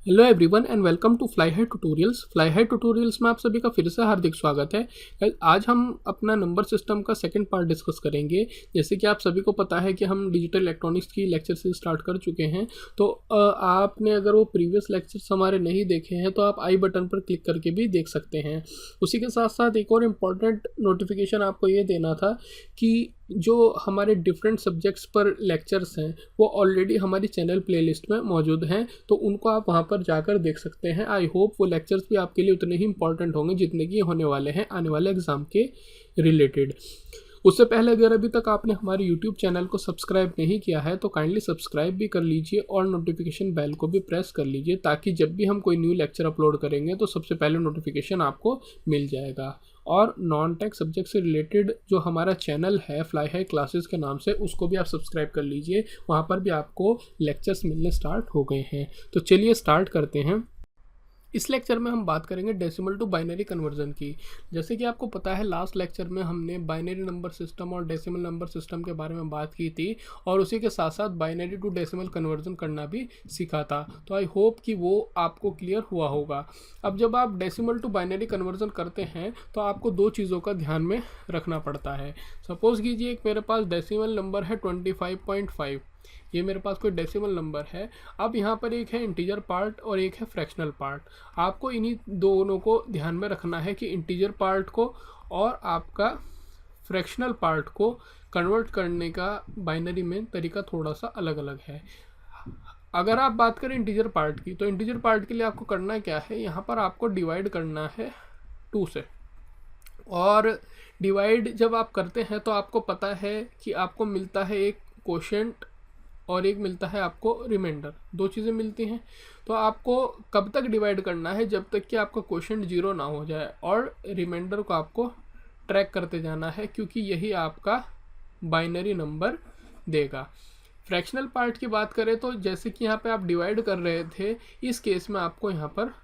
Hello everyone and welcome to fly high tutorials. Fly high tutorials में आप सभी का फिर से हार्दिक स्वागत है। आज हम अपना नंबर सिस्टम का सेकंड पार्ट डिस्कस करेंगे। जैसे कि आप सभी को पता है कि हम डिजिटल इलेक्ट्रॉनिक्स की लेक्चर सीरीज स्टार्ट कर चुके हैं, तो आपने अगर वो प्रीवियस लेक्चर्स हमारे नहीं देखे हैं तो आप आई बटन पर क्लिक करके भी देख सकते हैं। उसी के साथ साथ एक और इम्पॉर्टेंट नोटिफिकेशन आपको ये देना था कि जो हमारे डिफरेंट सब्जेक्ट्स पर लेक्चर्स हैं वो ऑलरेडी हमारी चैनल प्लेलिस्ट में मौजूद हैं, तो उनको आप वहां पर जाकर देख सकते हैं। आई होप वो लेक्चर्स भी आपके लिए उतने ही इंपॉर्टेंट होंगे जितने कि होने वाले हैं आने वाले एग्ज़ाम के रिलेटेड। उससे पहले अगर अभी तक आपने हमारे यूट्यूब चैनल को सब्सक्राइब नहीं किया है तो काइंडली सब्सक्राइब भी कर लीजिए और नोटिफिकेशन बेल को भी प्रेस कर लीजिए, ताकि जब भी हम कोई न्यू लेक्चर अपलोड करेंगे तो सबसे पहले नोटिफिकेशन आपको मिल जाएगा। और नॉन टेक सब्जेक्ट से रिलेटेड जो हमारा चैनल है फ्लाई हाई क्लासेस के नाम से, उसको भी आप सब्सक्राइब कर लीजिए। वहाँ पर भी आपको लेक्चर्स मिलने स्टार्ट हो गए हैं। तो चलिए स्टार्ट करते हैं। इस लेक्चर में हम बात करेंगे डेसिमल टू बाइनरी कन्वर्जन की। जैसे कि आपको पता है लास्ट लेक्चर में हमने बाइनरी नंबर सिस्टम और डेसिमल नंबर सिस्टम के बारे में बात की थी, और उसी के साथ साथ बाइनरी टू डेसिमल कन्वर्जन करना भी सीखा था। तो आई होप कि वो आपको क्लियर हुआ होगा। अब जब आप डेसिमल टू बाइनरी कन्वर्जन करते हैं तो आपको दो चीज़ों का ध्यान में रखना पड़ता है। सपोज़ कीजिए एक मेरे पास डेसिमल नंबर है 25.5, ये मेरे पास कोई डेसिमल नंबर है। अब यहाँ पर एक है इंटीजर पार्ट और एक है फ्रैक्शनल पार्ट। आपको इन्हीं दोनों को ध्यान में रखना है कि इंटीजर पार्ट को और आपका फ्रैक्शनल पार्ट को कन्वर्ट करने का बाइनरी में तरीका थोड़ा सा अलग अलग है। अगर आप बात करें इंटीजर पार्ट की, तो इंटीजर पार्ट के लिए आपको करना क्या है, यहाँ पर आपको डिवाइड करना है 2 से। और डिवाइड जब आप करते हैं तो आपको पता है कि आपको मिलता है एक कोशेंट और एक मिलता है आपको रिमाइंडर, दो चीज़ें मिलती हैं। तो आपको कब तक डिवाइड करना है, जब तक कि आपका क्वोशेंट 0 ना हो जाए, और रिमाइंडर को आपको ट्रैक करते जाना है, क्योंकि यही आपका बाइनरी नंबर देगा। फ्रैक्शनल पार्ट की बात करें तो जैसे कि यहाँ पे आप डिवाइड कर रहे थे, इस केस में आपको यहाँ पर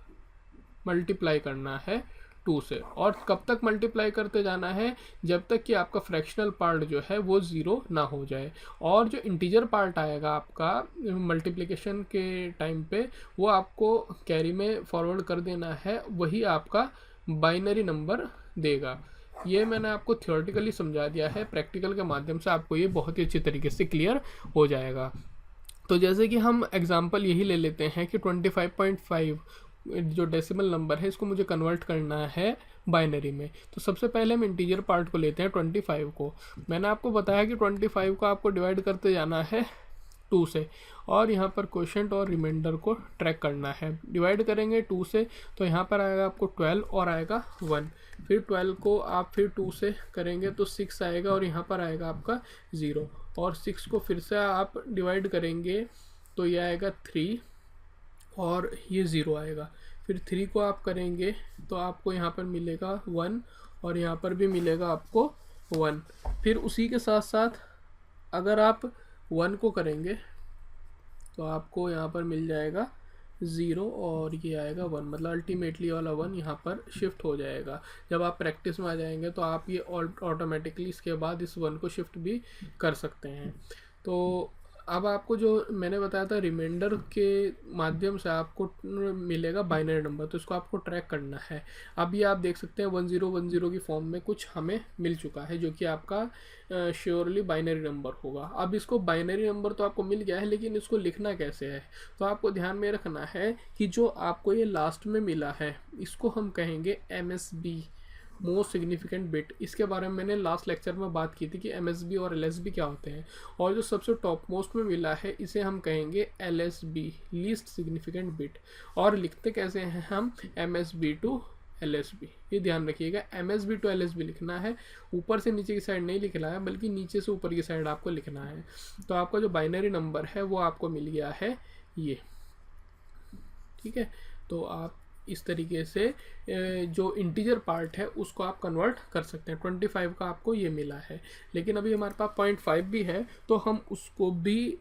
मल्टीप्लाई करना है 2 से। और कब तक मल्टीप्लाई करते जाना है, जब तक कि आपका फ्रैक्शनल पार्ट जो है वो 0 ना हो जाए। और जो इंटीजर पार्ट आएगा आपका मल्टीप्लिकेशन के टाइम पे, वो आपको कैरी में फॉरवर्ड कर देना है, वही आपका बाइनरी नंबर देगा। ये मैंने आपको थियोरेटिकली समझा दिया है, प्रैक्टिकल के माध्यम से आपको ये बहुत ही अच्छी तरीके से क्लियर हो जाएगा। तो जैसे कि हम एग्जांपल यही ले लेते हैं कि 25.5 जो डेसिमल नंबर है, इसको मुझे कन्वर्ट करना है बाइनरी में। तो सबसे पहले हम इंटीजर पार्ट को लेते हैं 25 को। मैंने आपको बताया कि 25 को आपको डिवाइड करते जाना है 2 से, और यहाँ पर क्वोशेंट और रिमाइंडर को ट्रैक करना है। डिवाइड करेंगे 2 से तो यहाँ पर आएगा आपको 12 और आएगा 1। फिर 12 को आप फिर 2 से करेंगे तो 6 आएगा, और यहाँ पर आएगा आपका 0। और 6 को फिर से आप डिवाइड करेंगे तो ये आएगा 3 और ये 0 आएगा। फिर 3 को आप करेंगे तो आपको यहाँ पर मिलेगा 1, और यहाँ पर भी मिलेगा आपको 1। फिर उसी के साथ साथ अगर आप 1 को करेंगे तो आपको यहाँ पर मिल जाएगा 0 और ये आएगा 1, मतलब अल्टीमेटली वाला 1 यहाँ पर शिफ्ट हो जाएगा। जब आप प्रैक्टिस में आ जाएंगे तो आप ये ऑटोमेटिकली इसके बाद इस 1 को शिफ्ट भी कर सकते हैं। तो अब आपको जो मैंने बताया था रिमाइंडर के माध्यम से आपको मिलेगा बाइनरी नंबर, तो इसको आपको ट्रैक करना है। अब ये आप देख सकते हैं 1010 की फॉर्म में कुछ हमें मिल चुका है, जो कि आपका श्योरली बाइनरी नंबर होगा। अब इसको बाइनरी नंबर तो आपको मिल गया है, लेकिन इसको लिखना कैसे है, तो आपको ध्यान में रखना है कि जो आपको ये लास्ट में मिला है, इसको हम कहेंगे MSB, मोस्ट सिग्निफिकेंट बिट। इसके बारे में मैंने लास्ट लेक्चर में बात की थी कि MSB और LSB क्या होते हैं। और जो सबसे टॉप मोस्ट में मिला है, इसे हम कहेंगे LSB, लीस्ट सिग्निफिकेंट बिट। और लिखते कैसे हैं हम, MSB टू LSB। ये ध्यान रखिएगा, MSB टू LSB लिखना है, ऊपर से नीचे की साइड नहीं लिखना है, बल्कि नीचे से ऊपर की साइड आपको लिखना है। तो आपका जो बाइनरी नंबर है वो आपको मिल गया है ये, ठीक है। तो आप इस तरीके से जो इंटीजर पार्ट है उसको आप कन्वर्ट कर सकते हैं। 25 का आपको ये मिला है, लेकिन अभी हमारे पास 0.5 भी है, तो हम उसको भी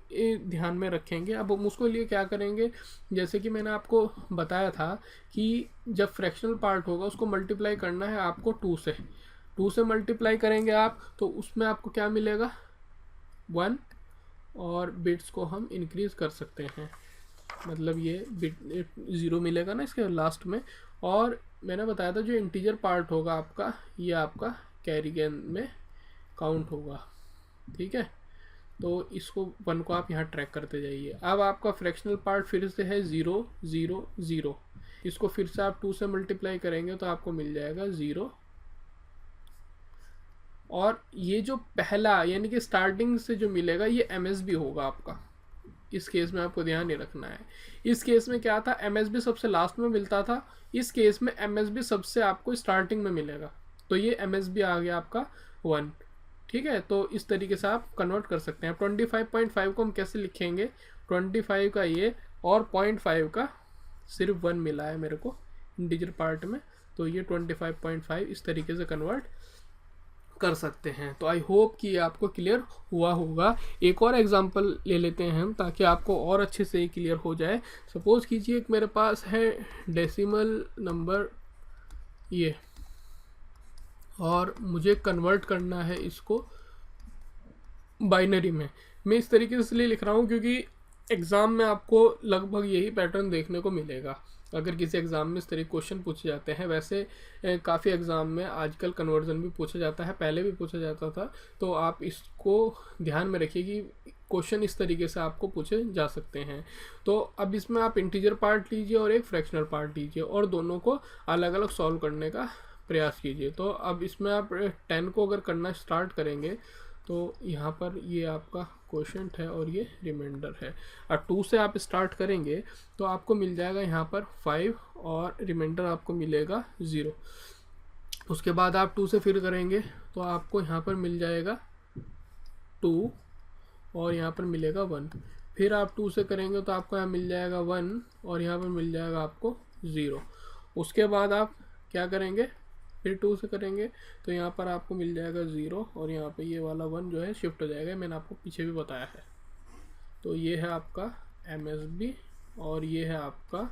ध्यान में रखेंगे। अब हम उसको लिए क्या करेंगे, जैसे कि मैंने आपको बताया था कि जब फ्रैक्शनल पार्ट होगा उसको मल्टीप्लाई करना है आपको 2 से मल्टीप्लाई करेंगे आप, तो उसमें आपको क्या मिलेगा 1, और बिट्स को हम इंक्रीज कर सकते हैं। मतलब ये बिट 0 मिलेगा ना इसके लास्ट में। और मैंने बताया था जो इंटीजर पार्ट होगा आपका, ये आपका कैरी के में काउंट होगा, ठीक है। तो इसको 1 को आप यहाँ ट्रैक करते जाइए। अब आपका फ्रैक्शनल पार्ट फिर से है 0 0 0, इसको फिर से आप 2 से मल्टीप्लाई करेंगे तो आपको मिल जाएगा 0। और ये जो पहला यानी कि स्टार्टिंग से जो मिलेगा ये MSB होगा आपका। इस केस में आपको ध्यान नहीं रखना है। इस केस में क्या था, MSB सबसे लास्ट में मिलता था, इस केस में MSB सबसे आपको स्टार्टिंग में मिलेगा, तो ये MSB आ गया आपका 1, ठीक है। तो इस तरीके से आप कन्वर्ट कर सकते हैं। 25.5 को हम कैसे लिखेंगे, 25 का ये और 0.5 का सिर्फ 1 मिला है मेरे को इंटीजर पार्ट में, तो ये 25.5 इस तरीके से कन्वर्ट कर सकते हैं। तो आई होप कि ये आपको क्लियर हुआ होगा। एक और एग्जांपल ले लेते हैं हम ताकि आपको और अच्छे से क्लियर हो जाए। सपोज कीजिए कि मेरे पास है डेसिमल नंबर ये, और मुझे कन्वर्ट करना है इसको बाइनरी में। मैं इस तरीके से इसलिए लिख रहा हूँ क्योंकि एग्ज़ाम में आपको लगभग यही पैटर्न देखने को मिलेगा अगर किसी एग्ज़ाम में इस तरह क्वेश्चन पूछे जाते हैं। वैसे काफ़ी एग्ज़ाम में आजकल कन्वर्जन भी पूछा जाता है, पहले भी पूछा जाता था, तो आप इसको ध्यान में रखिए कि क्वेश्चन इस तरीके से आपको पूछे जा सकते हैं। तो अब इसमें आप इंटीजर पार्ट लीजिए और एक फ्रैक्शनल पार्ट लीजिए और दोनों को अलग अलग सॉल्व करने का प्रयास कीजिए। तो अब इसमें आप 10 को अगर करना स्टार्ट करेंगे तो यहाँ पर ये आपका क्वोशंट है और ये रिमाइंडर है। और 2 से आप स्टार्ट करेंगे तो आपको मिल जाएगा यहाँ पर 5 और रिमाइंडर आपको मिलेगा 0। उसके बाद आप 2 से फिर करेंगे तो आपको यहाँ पर मिल जाएगा 2 और यहाँ पर मिलेगा 1। फिर आप 2 से करेंगे तो आपको यहाँ मिल जाएगा 1 और यहाँ पर मिल जाएगा आपको 0। उसके बाद आप क्या करेंगे, फिर 2 से करेंगे तो यहाँ पर आपको मिल जाएगा 0 और यहाँ पे ये वाला 1 जो है शिफ्ट हो जाएगा, मैंने आपको पीछे भी बताया है। तो ये है आपका MSB और ये है आपका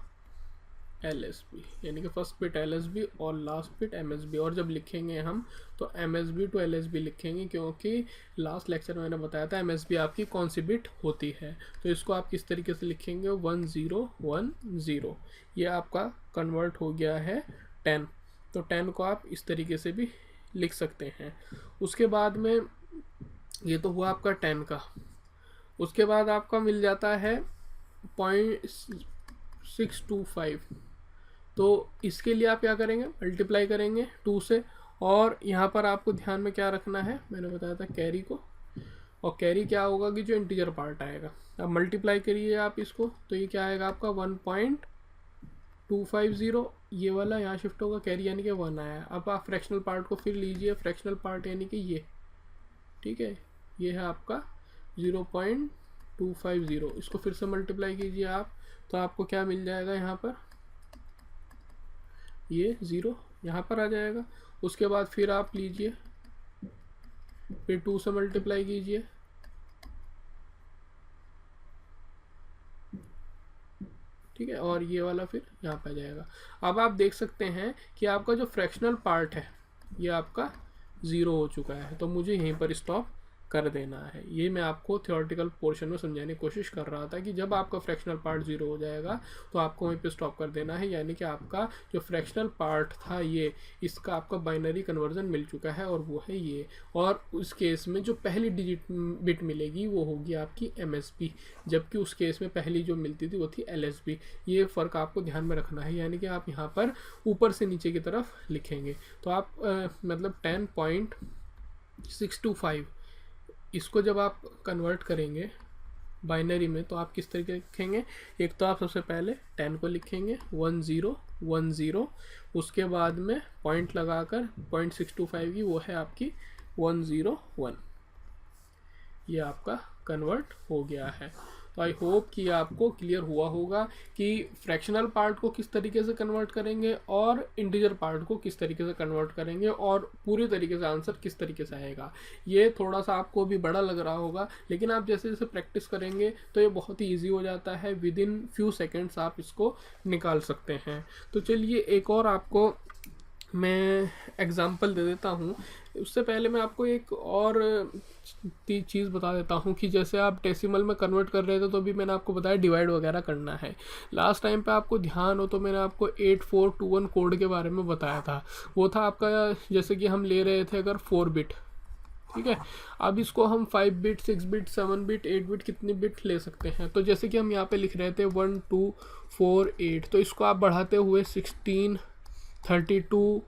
LSB, यानी कि फर्स्ट बिट LSB और लास्ट बिट MSB। और जब लिखेंगे हम तो MSB to LSB लिखेंगे क्योंकि लास्ट लेक्चर में मैंने बताया था MSB आपकी कौन सी बिट होती है। तो इसको आप किस तरीके से लिखेंगे 1 0 1 0। ये आपका कन्वर्ट हो गया है 10। तो 10 को आप इस तरीके से भी लिख सकते हैं। उसके बाद में ये तो हुआ आपका 10 का। उसके बाद आपका मिल जाता है 0.625। तो इसके लिए आप क्या करेंगे, मल्टीप्लाई करेंगे 2 से। और यहाँ पर आपको ध्यान में क्या रखना है, मैंने बताया था कैरी को, और कैरी क्या होगा कि जो इंटीजर पार्ट आएगा। अब मल्टीप्लाई करिए आप इसको तो ये क्या आएगा आपका 1.250, ये वाला यहाँ शिफ्ट होगा, कैरी यानी कि 1 आया। अब आप फ्रैक्शनल पार्ट को फिर लीजिए, फ्रैक्शनल पार्ट यानी कि ये, ठीक है, ये है आपका 0.250। इसको फिर से मल्टीप्लाई कीजिए आप तो आपको क्या मिल जाएगा, यहाँ पर ये 0 यहाँ पर आ जाएगा। उसके बाद फिर आप लीजिए, फिर 2 से मल्टीप्लाई कीजिए, ठीक है, और ये वाला फिर यहाँ पे आ जाएगा। अब आप देख सकते हैं कि आपका जो फ्रैक्शनल पार्ट है ये आपका 0 हो चुका है, तो मुझे यहीं पर स्टॉप कर देना है। ये मैं आपको थ्योरेटिकल पोर्शन में समझाने की कोशिश कर रहा था कि जब आपका फ्रैक्शनल पार्ट 0 हो जाएगा तो आपको वहीं पे स्टॉप कर देना है, यानी कि आपका जो फ्रैक्शनल पार्ट था ये, इसका आपका बाइनरी कन्वर्जन मिल चुका है और वो है ये। और उस केस में जो पहली डिजिट बिट मिलेगी वो होगी आपकी MSB, जबकि उस केस में पहली जो मिलती थी वो थी LSB। ये फ़र्क आपको ध्यान में रखना है, यानी कि आप यहाँ पर ऊपर से नीचे की तरफ लिखेंगे। तो आप मतलब 10.625 इसको जब आप कन्वर्ट करेंगे बाइनरी में तो आप किस तरीके लिखेंगे, एक तो आप सबसे पहले 10 को लिखेंगे 1 0 1 0, उसके बाद में पॉइंट लगाकर 0.625 की वो है आपकी 1 0 1। ये आपका कन्वर्ट हो गया है। तो आई होप कि आपको क्लियर हुआ होगा कि फ्रैक्शनल पार्ट को किस तरीके से कन्वर्ट करेंगे और इंटीजर पार्ट को किस तरीके से कन्वर्ट करेंगे और पूरी तरीके से आंसर किस तरीके से आएगा। ये थोड़ा सा आपको भी बड़ा लग रहा होगा, लेकिन आप जैसे जैसे प्रैक्टिस करेंगे तो ये बहुत ही ईजी हो जाता है, विद इन फ्यू सेकेंड्स आप इसको निकाल सकते हैं। तो चलिए एक और आपको मैं एग्ज़ाम्पल दे देता हूँ। उससे पहले मैं आपको एक और चीज़ बता देता हूँ कि जैसे आप डेसिमल में कन्वर्ट कर रहे थे तो भी मैंने आपको बताया डिवाइड वगैरह करना है। लास्ट टाइम पे आपको ध्यान हो तो मैंने आपको 8421 कोड के बारे में बताया था। वो था आपका, जैसे कि हम ले रहे थे अगर 4 बिट, ठीक है। अब इसको हम 5 बिट, 6 बिट, 7 बिट, 8 बिट कितनी बिट ले सकते हैं। तो जैसे कि हम यहाँ पे लिख रहे थे 1 2 4 8, तो इसको आप बढ़ाते हुए 16, 32,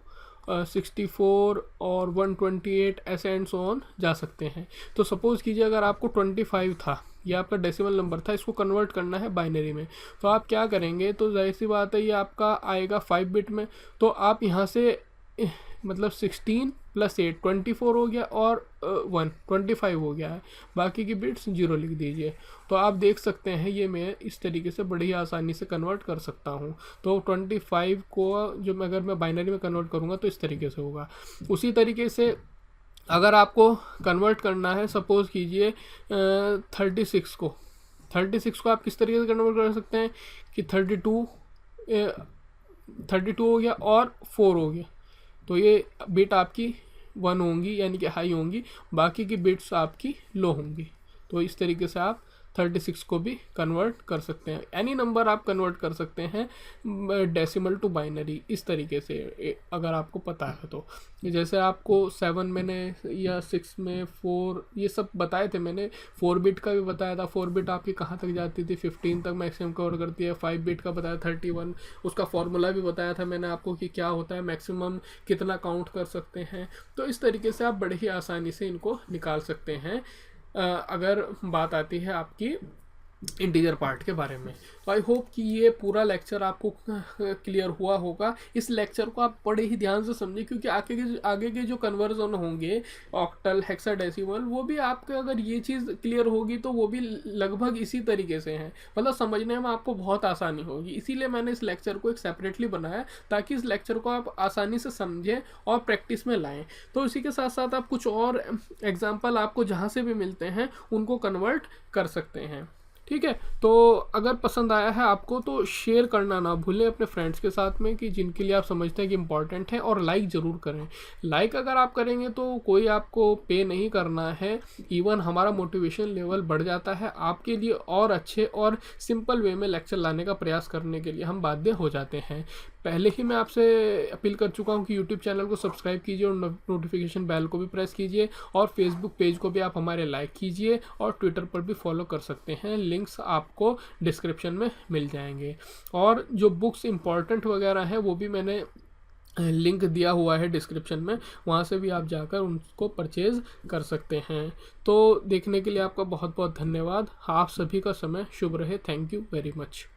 64 और 128 ऐसे एंड सो ऑन जा सकते हैं। तो सपोज़ कीजिए अगर आपको 25 था, ये आपका डेसिमल नंबर था, इसको कन्वर्ट करना है बाइनरी में, तो आप क्या करेंगे, तो जाहिर सी बात है ये आपका आएगा 5 बिट में। तो आप यहाँ से मतलब 16 + 8 24 हो गया और 1 25 हो गया है, बाकी की बिट्स 0 लिख दीजिए। तो आप देख सकते हैं ये मैं इस तरीके से बड़ी आसानी से कन्वर्ट कर सकता हूँ। तो 25 को जो मैं अगर मैं बाइनरी में कन्वर्ट करूँगा तो इस तरीके से होगा। उसी तरीके से अगर आपको कन्वर्ट करना है, सपोज़ कीजिए 36 को आप किस तरीके से कन्वर्ट कर सकते हैं कि 32 हो गया और 4 हो गया, तो ये बिट आपकी 1 होंगी यानी कि हाई होंगी, बाकी की बिट्स आपकी लो होंगी। तो इस तरीके से आप 36 को भी कन्वर्ट कर सकते हैं। एनी नंबर आप कन्वर्ट कर सकते हैं डेसिमल टू बाइनरी इस तरीके से, अगर आपको पता है तो। जैसे आपको 7 मैंने या 6 में 4 ये सब बताए थे मैंने, 4 बिट का भी बताया था, 4 बिट आपकी कहाँ तक जाती थी, 15 तक मैक्सिमम कवर करती है। 5 बिट का बताया 31, उसका फॉर्मूला भी बताया था मैंने आपको कि क्या होता है, मैक्सिमम कितना काउंट कर सकते हैं। तो इस तरीके से आप बड़े ही आसानी से इनको निकाल सकते हैं अगर बात आती है आपकी इंटीजर पार्ट के बारे में। तो आई होप कि ये पूरा लेक्चर आपको क्लियर हुआ होगा। इस लेक्चर को आप बड़े ही ध्यान से समझिए, क्योंकि आगे के जो कन्वर्जन होंगे ऑक्टल, हेक्साडेसिमल, वो भी आपके अगर ये चीज़ क्लियर होगी तो वो भी लगभग इसी तरीके से हैं, मतलब समझने में आपको बहुत आसानी होगी। इसीलिए मैंने इस लेक्चर को एक सेपरेटली बनाया ताकि इस लेक्चर को आप आसानी से समझें और प्रैक्टिस में लाएँ। तो इसी के साथ साथ आप कुछ और एग्जाम्पल आपको जहाँ से भी मिलते हैं उनको कन्वर्ट कर सकते हैं, ठीक है। तो अगर पसंद आया है आपको तो शेयर करना ना भूलें अपने फ्रेंड्स के साथ में, कि जिनके लिए आप समझते हैं कि इम्पॉर्टेंट है, और लाइक ज़रूर करें। लाइक अगर आप करेंगे तो कोई आपको पे नहीं करना है, इवन हमारा मोटिवेशन लेवल बढ़ जाता है, आपके लिए और अच्छे और सिंपल वे में लेक्चर लाने का प्रयास करने के लिए हम बाध्य हो जाते हैं। पहले ही मैं आपसे अपील कर चुका हूं कि यूट्यूब चैनल को सब्सक्राइब कीजिए और नोटिफिकेशन बेल को भी प्रेस कीजिए, और फेसबुक पेज को भी आप हमारे लाइक कीजिए, और ट्विटर पर भी फॉलो कर सकते हैं। लिंक्स आपको डिस्क्रिप्शन में मिल जाएंगे, और जो बुक्स इंपॉर्टेंट वगैरह हैं वो भी मैंने लिंक दिया हुआ है डिस्क्रिप्शन में, वहाँ से भी आप जाकर उनको परचेज़ कर सकते हैं। तो देखने के लिए आपका बहुत बहुत धन्यवाद। आप सभी का समय शुभ रहे। Thank you very much.